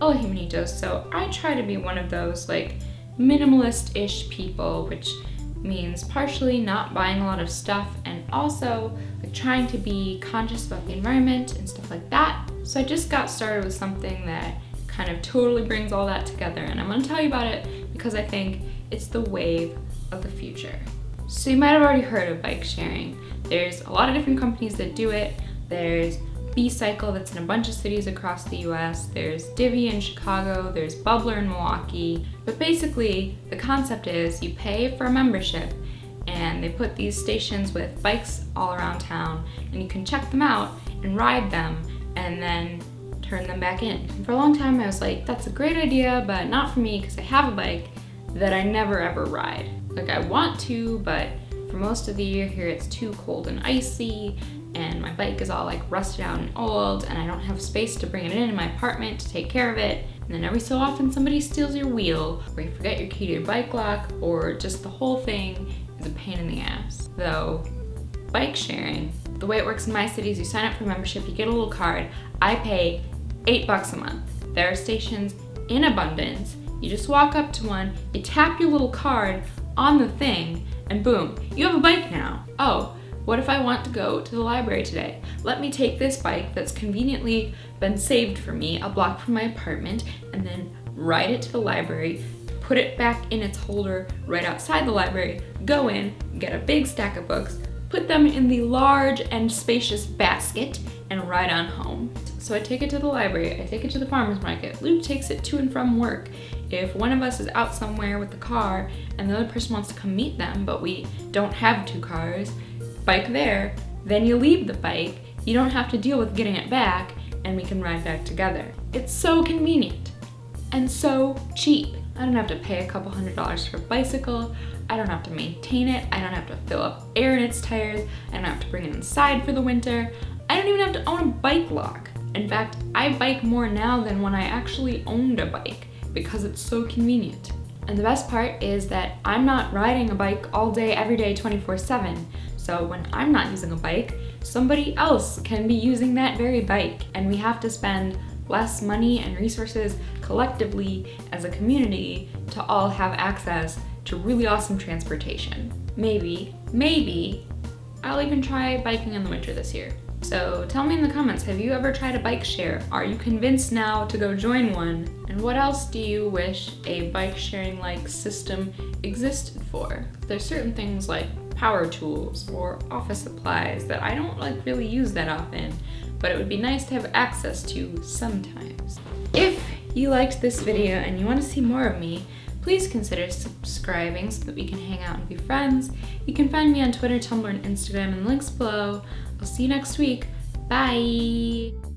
Hola Humanitos. So I try to be one of those like minimalist-ish people, which means partially not buying a lot of stuff and also like trying to be conscious about the environment and stuff like that. So I just got started with something that kind of totally brings all that together, and I'm going to tell you about it because I think it's the wave of the future. So you might have already heard of bike sharing. There's a lot of different companies that do it. There's B-Cycle that's in a bunch of cities across the US, there's Divvy in Chicago, there's Bubbler in Milwaukee. But basically, the concept is you pay for a membership and they put these stations with bikes all around town and you can check them out and ride them and then turn them back in. And for a long time I was like, that's a great idea, but not for me because I have a bike that I never ever ride. Like I want to, but for most of the year here it's too cold and icy, and my bike is all like rusted out and old, and I don't have space to bring it in my apartment to take care of it. And then every so often somebody steals your wheel, or you forget your key to your bike lock, or just the whole thing is a pain in the ass. Though, bike sharing, the way it works in my city is you sign up for membership, you get a little card. I pay $8 a month. There are stations in abundance. You just walk up to one, you tap your little card on the thing, and boom, you have a bike now. Oh, what if I want to go to the library today? Let me take this bike that's conveniently been saved for me a block from my apartment and then ride it to the library, put it back in its holder right outside the library, go in, get a big stack of books, put them in the large and spacious basket, and ride on home. So I take it to the library, I take it to the farmer's market, Luke takes it to and from work. If one of us is out somewhere with the car and the other person wants to come meet them, but we don't have two cars, bike there, then you leave the bike, you don't have to deal with getting it back, and we can ride back together. It's so convenient and so cheap. I don't have to pay a couple $100s for a bicycle, I don't have to maintain it, I don't have to fill up air in its tires, I don't have to bring it inside for the winter, I don't even have to own a bike lock. In fact, I bike more now than when I actually owned a bike because it's so convenient. And the best part is that I'm not riding a bike all day, every day, 24/7. So when I'm not using a bike, somebody else can be using that very bike, and we have to spend less money and resources collectively as a community to all have access to really awesome transportation. Maybe I'll even try biking in the winter this year. So tell me in the comments, have you ever tried a bike share? Are you convinced now to go join one? And what else do you wish a bike sharing like system existed for? There's certain things like power tools or office supplies that I don't like really use that often, but it would be nice to have access to sometimes. If you liked this video and you want to see more of me, please consider subscribing so that we can hang out and be friends. You can find me on Twitter, Tumblr, and Instagram in the links below. I'll see you next week. Bye!